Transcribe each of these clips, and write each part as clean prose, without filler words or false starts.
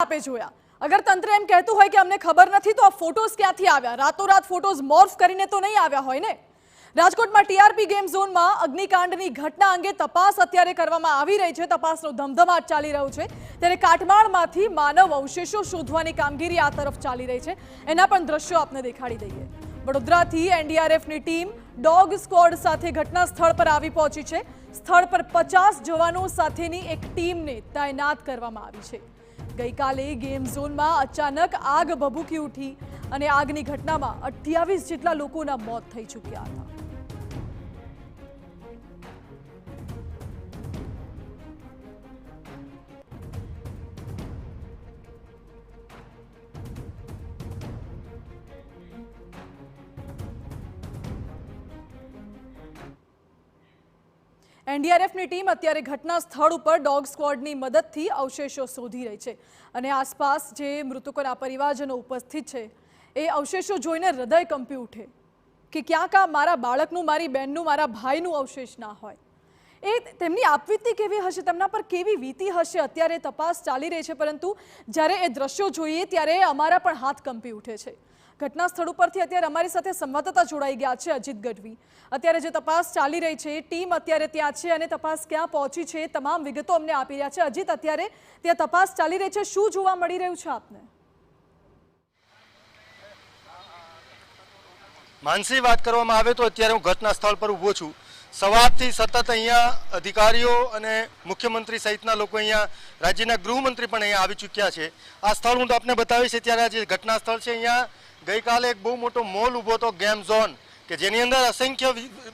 આપે જોયા? અગર તંત્ર એમ કહેતું હોય કે અમને ખબર નથી તો આ ફોટોઝ ક્યાંથી આવ્યા? રાતોરાત ફોટોઝ મોર્ફ કરીને તો નહીં આવ્યા હોય ને? રાજકોટમાં ટીઆરપી ગેમ ઝોનમાં અગ્નિકાંડની ઘટના અંગે તપાસ અત્યારે કરવામાં આવી રહી છે. તપાસનો ધમધમાટ ચાલી રહ્યો છે. ત્યારે કાટમાળમાંથી માનવ અવશેષો શોધવાની કામગીરી આ તરફ ચાલી રહી છે. એના પણ દ્રશ્યો આપને દેખાડી દઈએ. વડોદરાથી એનડીઆરએફની ટીમ ડોગ સ્ક્વોડ સાથે ઘટના સ્થળ પર આવી પહોંચી છે. સ્થળ પર 50 જવાનો સાથેની એક ટીમને તૈનાત કરવામાં આવી છે. ગઈકાલે ગેમ ઝોનમાં અચાનક આગ ભભૂકી ઉઠી અને આગની ઘટનામાં 28 જેટલા લોકોના મોત થઈ ચૂક્યા હતા. એનડીઆરએફની ટીમ અત્યારે ઘટના સ્થળ ઉપર ડોગ સ્ક્વોડની મદદથી અવશેષો શોધી રહી છે અને આસપાસ જે મૃતકોના પરિવારજનો ઉપસ્થિત છે એ અવશેષો જોઈને હૃદય કંપી ઉઠે કે ક્યાંક આ મારા બાળકનું, મારી બહેનનું, મારા ભાઈનું અવશેષ ના હોય. એ તેમની આપવીતી કેવી હશે, તેમના પર કેવી વીતી હશે, અત્યારે તપાસ ચાલી રહી છે. પરંતુ જ્યારે એ દ્રશ્યો જોઈએ ત્યારે અમારા પણ હાથ કંપી ઉઠે છે. ઘટના સ્થળ ઉપરથી અત્યારે અમારી સાથે સંવાદદાતા જોડાઈ ગયા છે અજીત ગઢવી. અત્યારે જે તપાસ ચાલી રહી છે, ટીમ અત્યારે ત્યાં છે અને તપાસ ક્યાં પહોંચી છે તમામ વિગતો અમને આપી રહ્યા છે. અજીત, અત્યારે ત્યાં તપાસ ચાલી રહી છે, શું જોવા મળી રહ્યું છે આપને? માનસી, વાત કરવામાં આવે તો અત્યારે હું ઘટના સ્થળ પર ઊભો છું. સવારથી સતત અહીંયા અધિકારીઓ અને મુખ્યમંત્રી સહિતના લોકો અહીંયા, રાજ્યના ગૃહમંત્રી પણ અહીંયા આવી ચૂક્યા છે. આ સ્થળ હું આપને બતાવીશ. અત્યારે આ જે ઘટના સ્થળ છે, અહીંયા ગઈકાલે એક બહુ મોટો મોલ ઊભો હતો, ગેમ ઝોન, કે જેની અંદર અસંખ્ય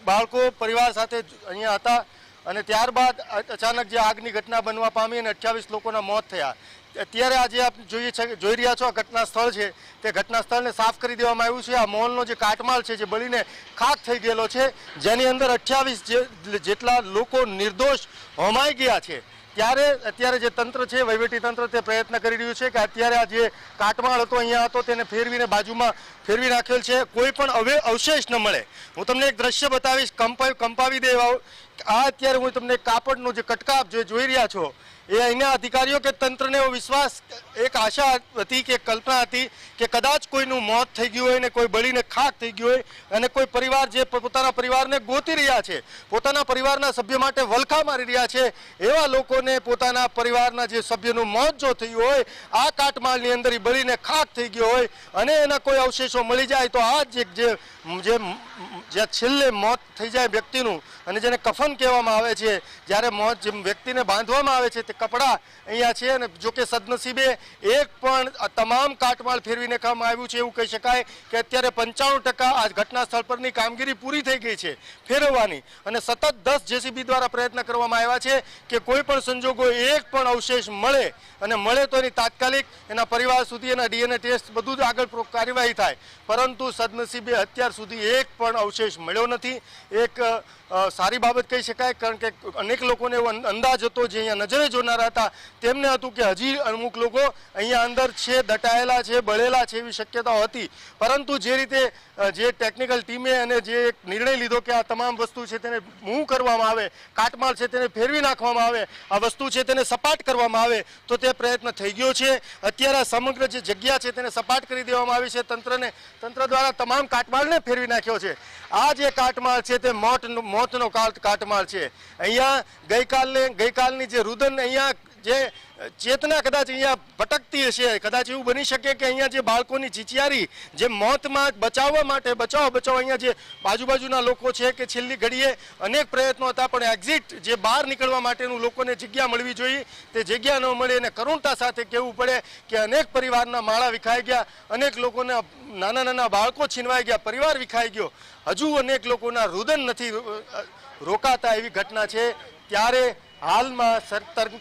બાળકો પરિવાર સાથે અહીંયા હતા અને ત્યારબાદ અચાનક જે આગની ઘટના બનવા પામી અને 28 લોકોના મોત થયા. અત્યારે આજે આપ જોઈ રહ્યા છો આ ઘટના સ્થળ છે, તે ઘટના સ્થળને સાફ કરી દેવામાં આવ્યું છે. આ મોલનો જે કાટમાળ છે જે બળીને ખાખ થઈ ગયેલો છે, જેની અંદર 28 જેટલા લોકો નિર્દોષ હોમાઈ ગયા છે. ત્યારે અત્યારે જે તંત્ર છે, વહીવટી તંત્ર, તે પ્રયત્ન કરી રહ્યું છે કે અત્યારે આ જે કાટમાળ હતો અહીંયા હતો તેને ફેરવીને બાજુમાં ફેરવી નાખેલ છે, કોઈ પણ અવશેષ ન મળે. હું તમને એક દ્રશ્ય બતાવીશ, કંપાવી દે એવા. આ અત્યારે હું તમને કાપડનો જે કટકાપ જે જોઈ રહ્યા છો, એ અહીંના અધિકારીઓ કે તંત્રને એવો વિશ્વાસ, એક આશા હતી કે કલ્પના હતી કે કદાચ કોઈનું મોત થઈ ગયું હોય ને કોઈ બળીને ખાખ થઈ ગયું હોય અને કોઈ પરિવાર જે પોતાના પરિવારને ગોતી રહ્યા છે, પોતાના પરિવારના સભ્ય માટે વલખા મારી રહ્યા છે, એવા લોકોને પોતાના પરિવારના જે સભ્યનું મોત જો થયું હોય, આ કાટમાળની અંદર બળીને ખાખ થઈ ગયો હોય અને એના કોઈ અવશેષો મળી જાય તો આ જે છેલ્લે મોત થઈ જાય વ્યક્તિનું અને જેને કફન કહેવામાં આવે છે, જ્યારે મોત જે વ્યક્તિને બાંધવામાં આવે છે તે કપડાં અહીંયા છે. અને જોકે સદનસીબે એક પણ તમામ કાટમાળ ફેરવીને કામ આવ્યું છે એવું કહી શકાય કે અત્યારે 95% આ ઘટના સ્થળ પરની કામગીરી પૂરી થઈ ગઈ છે ફેરવવાની, અને સતત 10 જેસીબી દ્વારા પ્રયત્ન કરવામાં આવ્યા છે કે કોઈ પણ સંજોગો એક પણ અવશેષ મળે અને મળે તો એની તાત્કાલિક એના પરિવાર સુધી એના ડીએનએ ટેસ્ટ બધું જ આગળ કાર્યવાહી થાય. પરંતુ સદનસીબે અત્યાર સુધી એક પણ અવશેષ મળ્યો નથી. એક સારી બાબત કહી શકાય, કારણ કે અનેક લોકોને એવો અંદાજ હતો, જે અહીંયા નજરે જોનારા હતા તેમને હતું કે હજી અમુક લોકો અહીંયા અંદર છે, દટાયેલા છે, બળેલા છે, એવી શક્યતાઓ હતી. પરંતુ જે રીતે જે ટેકનિકલ ટીમે અને જે એક નિર્ણય લીધો કે આ તમામ વસ્તુ છે તેને મૂવ કરવામાં આવે, કાટમાળ છે તેને ફેરવી નાખવામાં આવે, આ વસ્તુ છે તેને સપાટ કરવામાં આવે, તો તે પ્રયત્ન થઈ ગયો છે. અત્યારે સમગ્ર જે જગ્યા છે તેને સપાટ કરી દેવામાં આવી છે. તંત્ર દ્વારા તમામ કાટમાળને ફેરવી નાખ્યો છે. આ જે કાટમાળ છે તે મોતનો કાટમાળ છે. અહીંયા ગઈકાલની જે રુદન, અહીંયા જે ચેતના કદાચ અહીંયા ભટકતી હશે, કદાચ એવું બની શકે કે અહીંયા જે બાળકોની ચીચિયારી, જે મોતમાં બચાવવા માટે બચાવો અહીંયા જે બાજુના લોકો છે કે છેલ્લી ઘડીએ અનેક પ્રયત્નો હતા, પણ એક્ઝિટ જે બહાર નીકળવા માટેનું લોકોને જગ્યા મળવી જોઈએ તે જગ્યા ન મળે. અને કરુણતા સાથે કહેવું પડે કે અનેક પરિવારના માળા વિખાઈ ગયા, અનેક લોકોના નાના બાળકો છીનવાઈ ગયા, પરિવાર વિખાઈ ગયો. હજુ અનેક લોકોના રુદન નથી રોકાતા એવી ઘટના છે. ત્યારે હાલમાં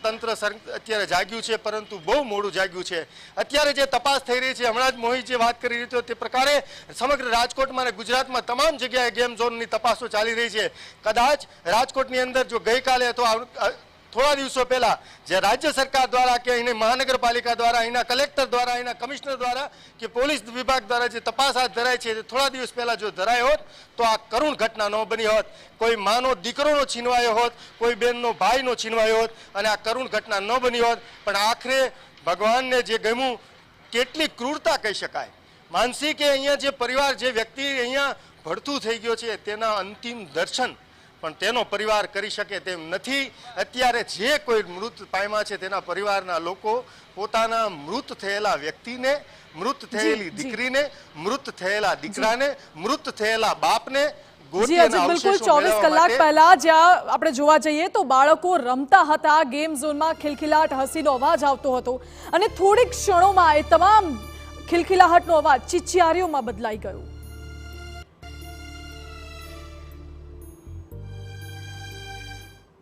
તંત્ર અત્યારે જાગ્યું છે, પરંતુ બહુ મોડું જાગ્યું છે. અત્યારે જે તપાસ થઈ રહી છે, હમણાં જ મોહિત જે વાત કરી રહ્યો તે પ્રકારે સમગ્ર રાજકોટમાં અને ગુજરાતમાં તમામ જગ્યાએ ગેમ ઝોનની તપાસો ચાલી રહી છે. કદાચ રાજકોટની અંદર જો ગઈકાલે અથવા થોડા દિવસો પહેલા જે રાજ્ય સરકાર દ્વારા કે અહીંની મહાનગરપાલિકા દ્વારા, અહીંના કલેક્ટર દ્વારા, અહીંના કમિશનર દ્વારા કે પોલીસ વિભાગ દ્વારા જે તપાસ હાથ ધરાય છે, તે થોડા દિવસ પહેલા જો ધરાય હોત તો આ કરુણ ઘટના ન બની હોત. કોઈ માનો દીકરોનો છીનવાયો હોત, કોઈ બેનનો ભાઈનો છીનવાયો હોત અને આ કરુણ ઘટના ન બની હોત. પણ આખરે ભગવાનને જે ગમ્યું, કેટલી ક્રૂરતા કહી શકાય. માનસી કે અહીંયા જે પરિવાર, જે વ્યક્તિ અહીંયા ભડથું થઈ ગયો છે, તેના અંતિમ દર્શન પણ તેનો પરિવાર કરી શકે તેમ નથી. અત્યારે જે કોઈ મૃત પામ્યા છે તેના પરિવારના લોકો પોતાના મૃત થયેલા વ્યક્તિને, મૃત થયેલી દીકરીને, મૃત થયેલા દીકરાને, મૃત થયેલા બાપને જી અજીત, બિલકુલ 24 કલાક પહેલા જ્યાં આપણે જોવા જઈએ તો બાળકો રમતા હતા, ગેમ ઝોનમાં ખિલખિલાટ, હસીનો અવાજ આવતો હતો અને થોડીક ક્ષણોમાં એ તમામ ખિલખિલાહટનો અવાજ ચિચિયારીઓમાં બદલાઈ ગયો.